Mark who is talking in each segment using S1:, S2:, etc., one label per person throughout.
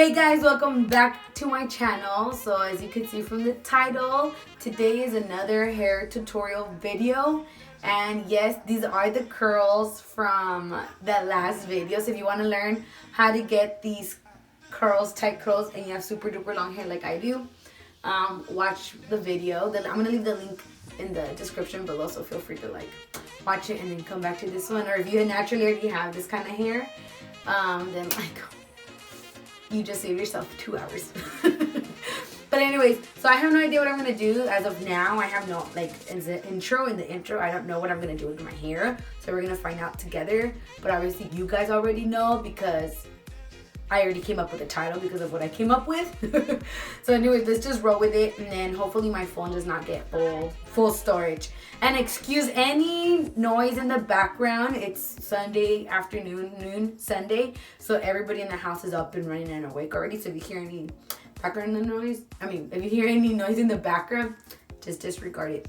S1: Hey guys, welcome back to my channel. So as you can see from the title, today is another hair tutorial video. And yes, these are the curls from that last video. So if you want to learn how to get these curls, tight curls, and you have super duper long hair like I do, watch the video. I'm going to leave the link in the description below, so feel free to watch it and then come back to this one. Or if you naturally already have this kind of hair, then you just save yourself 2 hours. But anyways, so I have no idea what I'm gonna do as of now. I have no, in the intro, I don't know what I'm gonna do with my hair. So we're gonna find out together. But obviously you guys already know because I already came up with a title because of what I came up with. So anyways, let's just roll with it, and then hopefully my phone does not get full storage. And excuse any noise in the background. It's Sunday afternoon, Sunday, so everybody in the house is up and running and awake already. So if you hear any background noise, if you hear any noise in the background, just disregard it.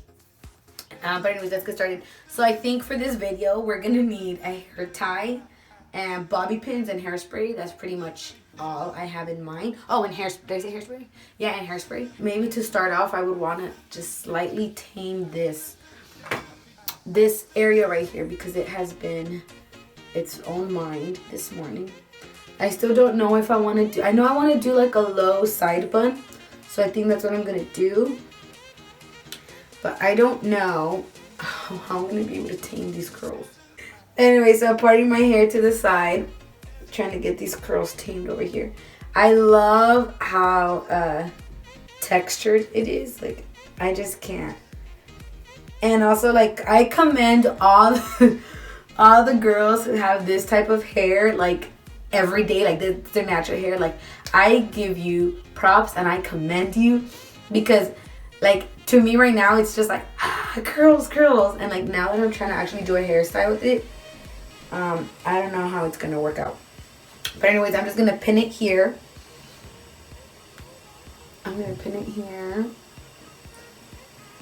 S1: But anyways, let's get started. So I think for this video, we're gonna need a hair tie and bobby pins and hairspray. That's pretty much all I have in mind. Oh, and hairspray. Did I say hairspray? Yeah, and hairspray. Maybe to start off, I would want to just slightly tame this area right here because it has been its own mind this morning. I still don't know if I want to do. I know I want to do like a low side bun, so I think that's what I'm gonna do. But I don't know how I'm gonna be able to tame these curls. Anyway, so I'm parting my hair to the side, trying to get these curls tamed over here. I love how textured it is. I just can't. And also, I commend all the girls who have this type of hair, every day, their natural hair. I give you props and I commend you because, to me right now, it's just curls. And now that I'm trying to actually do a hairstyle with it, I don't know how it's gonna work out. But anyways, I'm just gonna pin it here.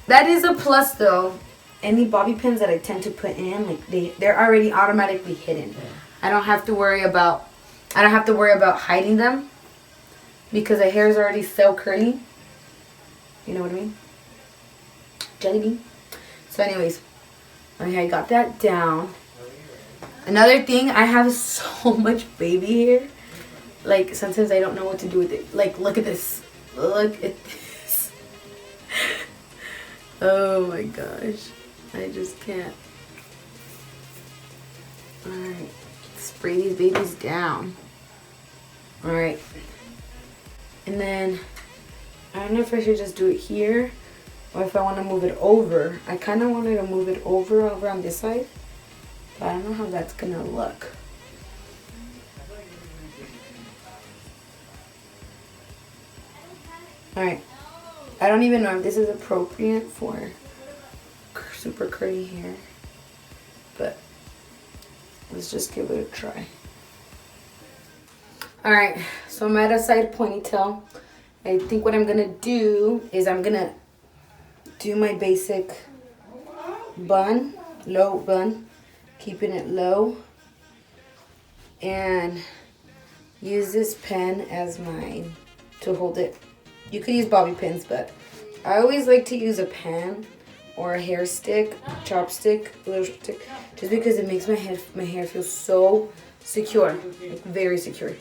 S1: That is a plus though. Any bobby pins that I tend to put in, they're already automatically hidden. I don't have to worry about hiding them because the hair is already so curly. You know what I mean? Jelly bean. So anyways, okay, I got that down. Another thing, I have so much baby hair. Sometimes I don't know what to do with it. Look at this. Look at this. Oh my gosh. I just can't. Alright. Spray these babies down. Alright. And then, I don't know if I should just do it here or if I want to move it over. I kind of wanted to move it over on this side. But I don't know how that's gonna look. Alright. I don't even know if this is appropriate for super curly hair. But let's just give it a try. Alright, so I'm at a side ponytail. I think what I'm gonna do is I'm gonna do my basic bun, low bun. Keeping it low, and use this pen as mine to hold it. You could use bobby pins, but I always like to use a pen or a hair stick, chopstick, little stick, just because it makes my hair feel so secure, very secure.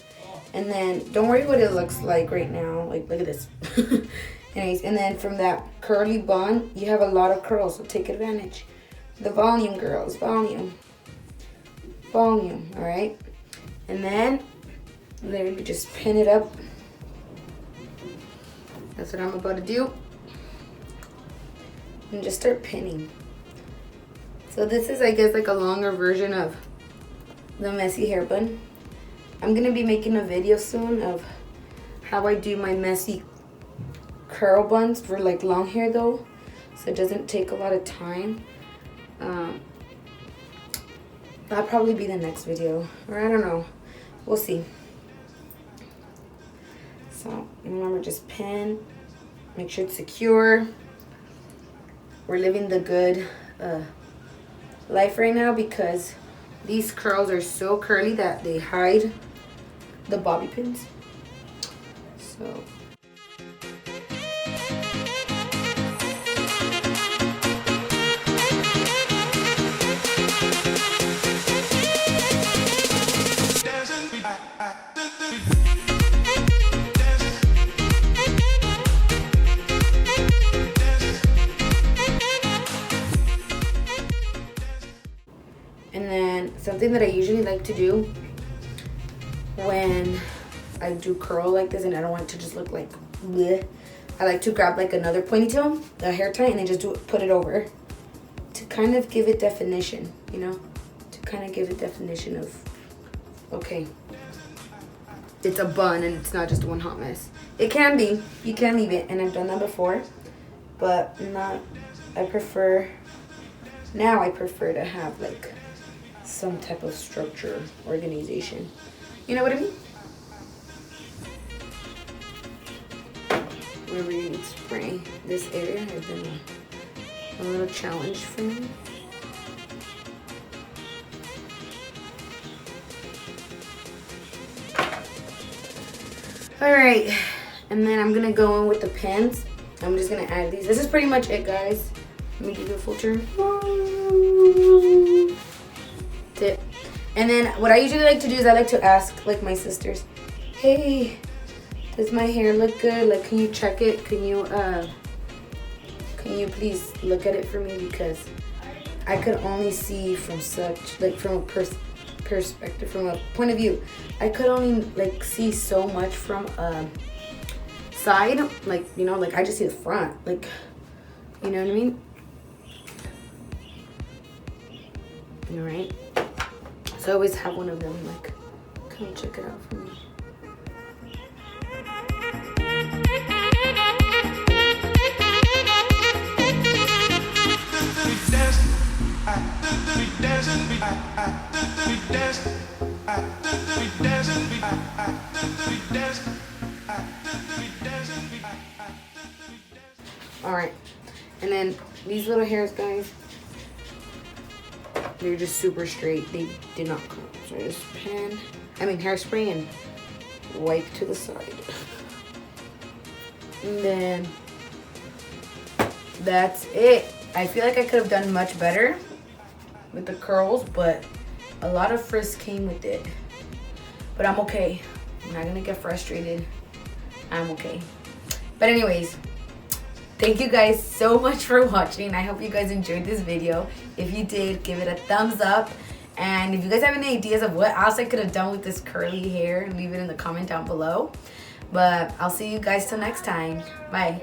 S1: And then don't worry what it looks like right now. Look at this. Anyways, and then from that curly bun, you have a lot of curls, so take advantage. The volume, girls, volume, all right? And then literally just pin it up. That's what I'm about to do. And just start pinning. So this is, I guess, a longer version of the messy hair bun. I'm gonna be making a video soon of how I do my messy curl buns for long hair though, so it doesn't take a lot of time. That'll probably be the next video, or I don't know, we'll see. So remember, just pin, make sure it's secure. We're living the good life right now because these curls are so curly that they hide the bobby pins. So. And then something that I usually like to do when I do curl like this and I don't want it to just look like bleh, I like to grab like another ponytail, a hair tie, and then just put it over to kind of give it definition, you know, to kind of give it definition of, okay, it's a bun and it's not just one hot mess. It can be, you can leave it, and I've done that before, but not, I prefer to have like some type of structure, organization. You know what I mean? Wherever you need spray, this area has been a little challenge for me. All right, and then I'm gonna go in with the pens. I'm just gonna add these. This is pretty much it, guys. Let me give you a full turn. Tip. And then what I usually like to do is I like to ask like my sisters, hey, does my hair look good? Like, can you check it? Can you please look at it for me? Because I could only see from such, like, from a perspective, from a point of view, I could only like see so much from a side, like, you know, like I just see the front, like, you know what I mean? All right. So I always have one of them like, can you check it out for me? All right, and then these little hairs, guys, they're just super straight. They did not come. So I just hairspray and wipe to the side. And then that's it. I feel like I could have done much better with the curls, but a lot of frizz came with it. But I'm okay. I'm not gonna get frustrated. I'm okay. But anyways, thank you guys so much for watching. I hope you guys enjoyed this video. If you did, give it a thumbs up. And if you guys have any ideas of what else I could have done with this curly hair, leave it in the comment down below. But I'll see you guys till next time. Bye.